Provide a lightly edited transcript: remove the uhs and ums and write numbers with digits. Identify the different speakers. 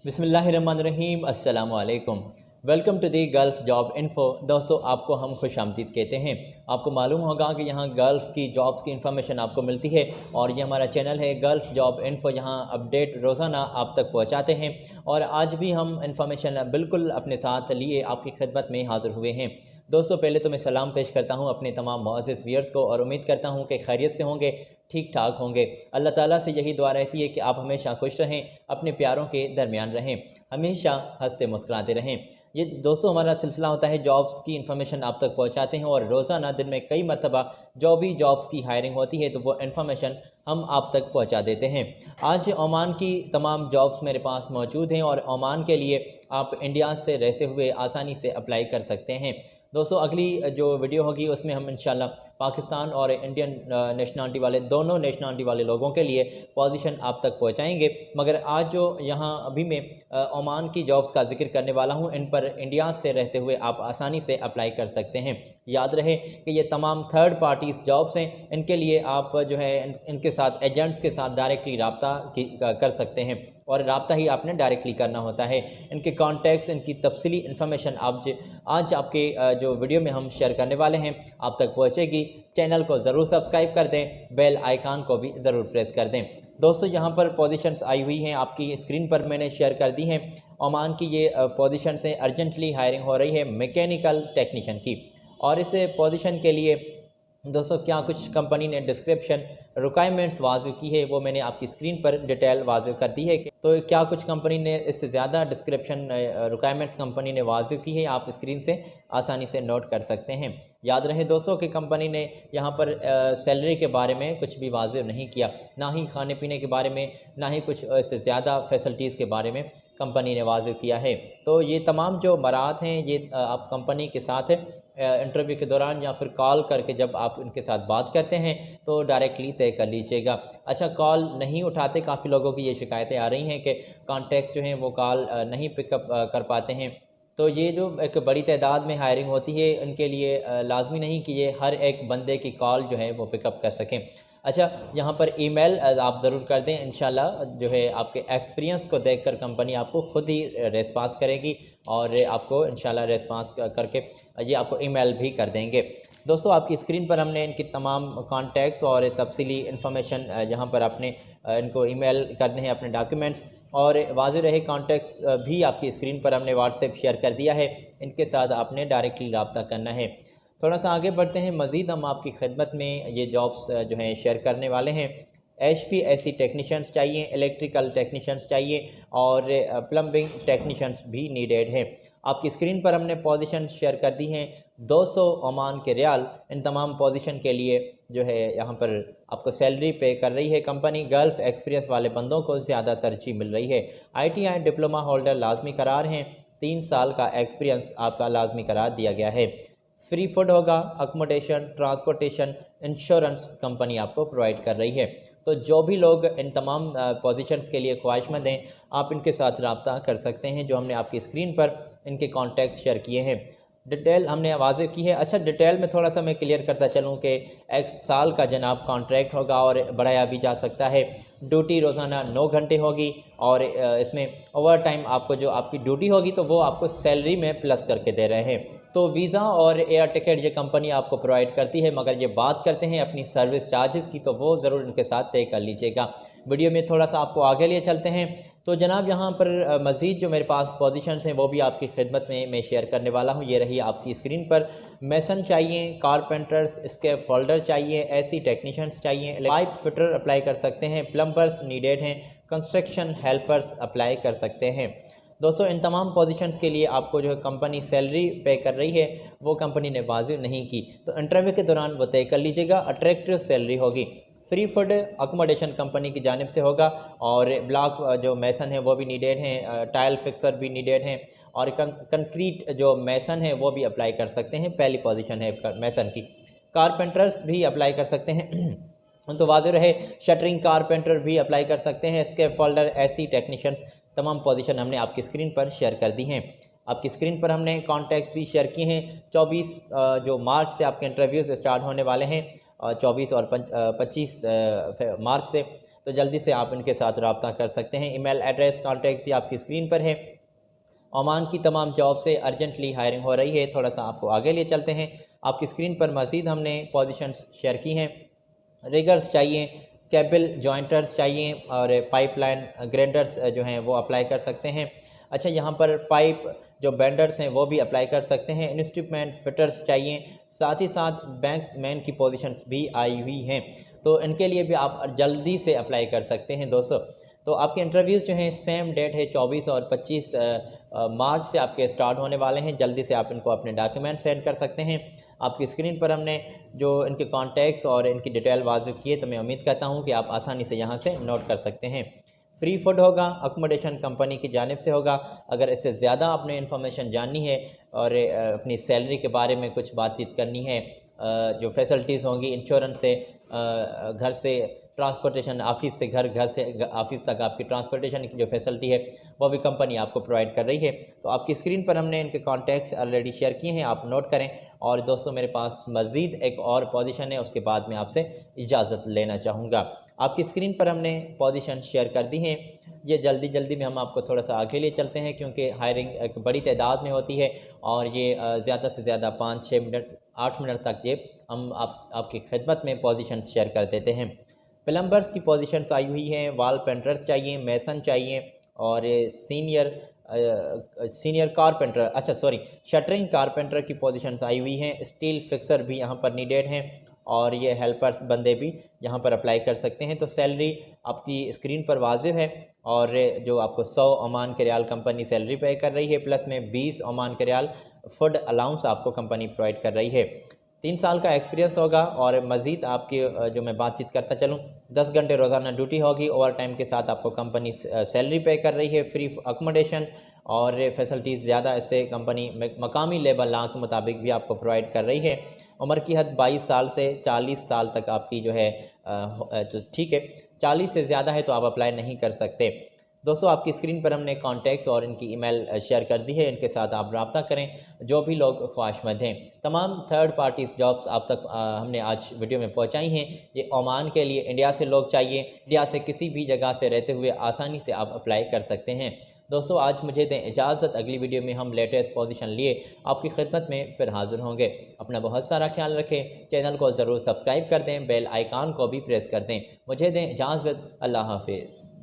Speaker 1: बिस्मिल्लाहिर्रहमानिर्रहीम अस्सलाम वालेकुम। Welcome to the gulf job info. दोस्तों, आपको हम खुशामदीद कहते हैं। आपको मालूम होगा कि यहाँ गल्फ़ की जॉब्स की इन्फॉर्मेशन आपको मिलती है और ये हमारा चैनल है गल्फ़ जॉब इन्फ़ो। यहाँ अपडेट रोज़ाना आप तक पहुँचाते हैं और आज भी हम इन्फॉर्मेशन बिल्कुल अपने साथ लिए आपकी खिदमत में हाज़िर हुए हैं। दोस्तों, पहले तो मैं सलाम पेश करता हूँ अपने तमाम मुअज़्ज़िज़ व्यूअर्स को और उम्मीद करता हूँ कि खैरियत से होंगे, ठीक ठाक होंगे। अल्लाह ताला से यही दुआ रहती है कि आप हमेशा खुश रहें, अपने प्यारों के दरमियान रहें, हमेशा हंसते मुस्कुराते रहें। ये दोस्तों हमारा सिलसिला होता है जॉब्स की इन्फॉर्मेशन आप तक पहुंचाते हैं और रोज़ाना दिन में कई मरतबा जो भी जॉब्स की हायरिंग होती है तो वो इन्फॉर्मेशन हम आप तक पहुंचा देते हैं। आज ओमान की तमाम जॉब्स मेरे पास मौजूद हैं और ओमान के लिए आप इंडिया से रहते हुए आसानी से अप्लाई कर सकते हैं। दोस्तों, अगली जो वीडियो होगी उसमें हम इंशाल्लाह पाकिस्तान और इंडियन नेशनलिटी वाले दोनों नेशनलिटी वाले लोगों के लिए पोजीशन आप तक पहुंचाएंगे। मगर आज जो यहाँ अभी मैं ओमान की जॉब्स का जिक्र करने वाला हूँ, इन पर इंडिया से रहते हुए आप आसानी से अप्लाई कर सकते हैं। याद रहे कि ये तमाम थर्ड पार्टीज़ जॉब्स हैं, इनके लिए आप जो है इनके साथ एजेंट्स के साथ डायरेक्टली रब्ता कर सकते हैं और रब्ता ही आपने डायरेक्टली करना होता है। इनके कॉन्टैक्ट्स, इनकी तफसीली इन्फॉर्मेशन आज आपके जो वीडियो में हम शेयर करने वाले हैं आप तक पहुँचेगी। चैनल को ज़रूर सब्सक्राइब कर दें, बेल आइकान को भी ज़रूर प्रेस कर दें। दोस्तों, यहाँ पर पोजीशंस आई हुई हैं, आपकी स्क्रीन पर मैंने शेयर कर दी हैं। ओमान की ये पोजीशंस हैं, अर्जेंटली हायरिंग हो रही है मैकेनिकल टेक्नीशियन की। और इस पोजीशन के लिए दोस्तों क्या कुछ कंपनी ने डिस्क्रिप्शन रिक्वायरमेंट्स वाज़ेह की है वो मैंने आपकी स्क्रीन पर डिटेल वाज़ेह कर दी है। तो क्या कुछ कंपनी ने इससे ज़्यादा डिस्क्रिप्शन रिक्वायरमेंट्स कंपनी ने वाज़ेह की है, आप स्क्रीन से आसानी से नोट कर सकते हैं। याद रहे दोस्तों कि कंपनी ने यहाँ पर सैलरी के बारे में कुछ भी वाज़ेह नहीं किया, ना ही खाने पीने के बारे में, ना ही कुछ इससे ज़्यादा फैसिलिटीज़ के बारे में कंपनी ने वाज़ेह किया है। तो ये तमाम जो मराहत हैं ये आप कंपनी के साथ इंटरव्यू के दौरान या फिर कॉल करके जब आप उनके साथ बात करते हैं तो डायरेक्टली तय कर लीजिएगा। अच्छा, कॉल नहीं उठाते, काफ़ी लोगों की ये शिकायतें आ रही हैं कि कॉन्टैक्ट्स जो हैं वो कॉल नहीं पिकअप कर पाते हैं। तो ये जो एक बड़ी तादाद में हायरिंग होती है इनके लिए लाजमी नहीं कि ये हर एक बंदे की कॉल जो है वो पिकअप कर सकें। अच्छा, यहाँ पर ईमेल आप ज़रूर कर दें, इंशाल्लाह जो है आपके एक्सपीरियंस को देखकर कंपनी आपको खुद ही रेस्पॉन्स करेगी और आपको इंशाल्लाह रेस्पॉन्स करके ये आपको ईमेल भी कर देंगे। दोस्तों, आपकी स्क्रीन पर हमने इनकी तमाम कॉन्टैक्ट्स और तफसीली इन्फॉर्मेशन यहाँ पर आपने इनको ईमेल करने हैं अपने डॉक्यूमेंट्स और वाज़ेह रहे कॉन्टैक्ट्स भी आपकी स्क्रीन पर हमने व्हाट्सएप शेयर कर दिया है, इनके साथ आपने डायरेक्टली रब्ता करना है। थोड़ा सा आगे बढ़ते हैं, मज़ीद हम आपकी खिदमत में ये जॉब्स जो हैं शेयर करने वाले हैं। HPAC टेक्नीशियंस चाहिए, इलेक्ट्रिकल टेक्नीशियंस चाहिए और प्लम्बिंग टेक्नीशियंस भी नीडेड है। आपकी स्क्रीन पर हमने पोजीशन शेयर कर दी हैं, 200 ओमान के रियाल इन तमाम पोजीशन के लिए जो है यहाँ पर आपको सैलरी पे कर रही है कंपनी। गल्फ़ एक्सपीरियंस वाले बंदों को ज़्यादा तरजीह मिल रही है। ITI डिप्लोमा होल्डर लाजमी करार हैं, 3 साल का एक्सपीरियंस आपका लाजमी करार दिया गया है। फ्री फूड होगा, अकोमोडेशन, ट्रांसपोर्टेशन, इंश्योरेंस कंपनी आपको प्रोवाइड कर रही है। तो जो भी लोग इन तमाम पोजीशंस के लिए ख्वाहिशमंद हैं आप इनके साथ रब्ता कर सकते हैं, जो हमने आपकी स्क्रीन पर इनके कॉन्टैक्ट्स शेयर किए हैं। डिटेल हमने वाज़ेह की है। अच्छा, डिटेल में थोड़ा सा मैं क्लियर करता चलूँ कि 1 साल का जनाब कॉन्ट्रैक्ट होगा और बढ़ाया भी जा सकता है। ड्यूटी रोज़ाना 9 घंटे होगी और इसमें ओवर टाइम आपको जो आपकी ड्यूटी होगी तो वो आपको सैलरी में प्लस करके दे रहे हैं। तो वीज़ा और एयर टिकट ये कंपनी आपको प्रोवाइड करती है, मगर ये बात करते हैं अपनी सर्विस चार्जेस की तो वो ज़रूर इनके साथ तय कर लीजिएगा। वीडियो में थोड़ा सा आपको आगे लिए चलते हैं। तो जनाब यहाँ पर मज़ीद जो मेरे पास पोजीशंस हैं वो भी आपकी खिदमत में मैं शेयर करने वाला हूँ। ये रही आपकी स्क्रीन पर। मेसन चाहिए, कारपेंटर्स, स्केप फोल्डर चाहिए, AC टेक्नीशियंस चाहिए, पाइप फिटर अप्लाई कर सकते हैं, प्लम्बर्स नीडेड हैं, कंस्ट्रक्शन हेल्पर्स अप्लाई कर सकते हैं। दोस्तों, इन तमाम पोजीशंस के लिए आपको जो है कंपनी सैलरी पे कर रही है वो कंपनी ने वाज़ेह नहीं की, तो इंटरव्यू के दौरान वो तय कर लीजिएगा। अट्रैक्टिव सैलरी होगी। फ्री फूड अकोमोडेशन कंपनी की जानिब से होगा और ब्लॉक जो मैसन है वो भी नीडेड हैं, टाइल फिक्सर भी नीडेड हैं और कंक्रीट जो मैसन है वो भी अप्लाई कर सकते हैं। पहली पोजीशन है मैसन की। कारपेंटर्स भी अप्लाई कर सकते हैं तो वाज़ेह रहे शटरिंग कारपेंटर भी अप्लाई कर सकते हैं। स्केप फोल्डर, AC टेक्नीशियंस, तमाम पोजीशन हमने आपकी स्क्रीन पर शेयर कर दी हैं। आपकी स्क्रीन पर हमने कॉन्टैक्ट्स भी शेयर किए हैं। 24 जो मार्च से आपके इंटरव्यूज़ स्टार्ट होने वाले हैं, 24 और 25 मार्च से। तो जल्दी से आप इनके साथ रब्ता कर सकते हैं। ईमेल एड्रेस कॉन्टैक्ट भी आपकी स्क्रीन पर है। ओमान की तमाम जॉब से अर्जेंटली हायरिंग हो रही है। थोड़ा सा आपको आगे ले चलते हैं। आपकी स्क्रीन पर मज़ीद हमने पोजीशंस शेयर की हैं। रिगर्स चाहिए, केबल जॉइंटर्स चाहिए और पाइपलाइन ग्राइंडर्स जो हैं वो अप्लाई कर सकते हैं। अच्छा, यहाँ पर पाइप जो बेंडर्स हैं वो भी अप्लाई कर सकते हैं। इंस्ट्रूमेंट फिटर्स चाहिए, साथ ही साथ बैंक्समैन की पोजीशंस भी आई हुई हैं, तो इनके लिए भी आप जल्दी से अप्लाई कर सकते हैं दोस्तों। तो आपके इंटरव्यूज़ जो हैं सेम डेट है 24 और 25 मार्च से आपके स्टार्ट होने वाले हैं। जल्दी से आप इनको अपने डॉक्यूमेंट सेंड कर सकते हैं। आपकी स्क्रीन पर हमने जो इनके कॉन्टैक्ट्स और इनकी डिटेल वाज़िफ की है, तो मैं उम्मीद करता हूँ कि आप आसानी से यहाँ से नोट कर सकते हैं। फ्री फूड होगा, अकोमोडेशन कंपनी की जानिब से होगा। अगर इससे ज़्यादा आपने इन्फॉर्मेशन जाननी है और अपनी सैलरी के बारे में कुछ बातचीत करनी है, जो फैसिलिटीज़ होंगी इंश्योरेंस से, घर से ट्रांसपोर्टेशन, ऑफ़िस से घर, घर से ऑफ़िस तक आपकी ट्रांसपोर्टेशन की जो फैसिलिटी है वो भी कंपनी आपको प्रोवाइड कर रही है। तो आपकी स्क्रीन पर हमने इनके कॉन्टैक्ट्स ऑलरेडी शेयर किए हैं, आप नोट करें। और दोस्तों मेरे पास मज़ीद एक और पोजीशन है, उसके बाद मैं आपसे इजाज़त लेना चाहूँगा। आपकी स्क्रीन पर हमने पोजीशन शेयर कर दी हैं। ये जल्दी जल्दी में हम आपको थोड़ा सा आगे ले चलते हैं, क्योंकि हायरिंग एक बड़ी तादाद में होती है और ये ज़्यादा से ज़्यादा 5-6 मिनट 8 मिनट तक ये हम आपकी खिदमत में पोजीशन शेयर कर देते हैं। प्लम्बर्स की पोजीशंस आई हुई हैं, वाल पेंटर्स चाहिए, मेसन चाहिए और सीनियर कारपेंटर, अच्छा सॉरी, शटरिंग कारपेंटर की पोजीशंस आई हुई हैं। स्टील फिक्सर भी यहाँ पर नीडेड हैं और ये हेल्पर्स बंदे भी यहाँ पर अप्लाई कर सकते हैं। तो सैलरी आपकी स्क्रीन पर वाजिब है और जो आपको 100 ओमान के रियाल कंपनी सैलरी पे कर रही है, प्लस में 20 ओमान के रियाल फूड अलाउंस आपको कंपनी प्रोवाइड कर रही है। 3 साल का एक्सपीरियंस होगा और मज़ीद आपकी जो मैं बातचीत करता चलूँ, 10 घंटे रोज़ाना ड्यूटी होगी। ओवर टाइम के साथ आपको कंपनी सैलरी पे कर रही है, फ्री अकोमोडेशन और फैसिलिटीज़ ज़्यादा इससे कंपनी मकामी लेबर लॉ के मुताबिक भी आपको प्रोवाइड कर रही है। उम्र की हद 22 साल से 40 साल तक आपकी जो है तो ठीक है, 40 से ज़्यादा है तो आप अप्लाई नहीं कर सकते। दोस्तों आपकी स्क्रीन पर हमने कॉन्टैक्ट्स और इनकी ईमेल शेयर कर दी है, इनके साथ आप रब्ता करें जो भी लोग ख्वाहिशमंद हैं। तमाम थर्ड पार्टीज़ जॉब्स आप तक हमने आज वीडियो में पहुंचाई हैं। ये ओमान के लिए इंडिया से लोग चाहिए, इंडिया से किसी भी जगह से रहते हुए आसानी से आप अप्लाई कर सकते हैं। दोस्तों आज मुझे दें इजाज़त, अगली वीडियो में हम लेटेस्ट पोजीशन लिए आपकी खिदमत में फिर हाज़िर होंगे। अपना बहुत सारा ख्याल रखें, चैनल को ज़रूर सब्सक्राइब कर दें, बेल आइकान को भी प्रेस कर दें। मुझे दें इजाज़त, अल्लाह हाफिज़।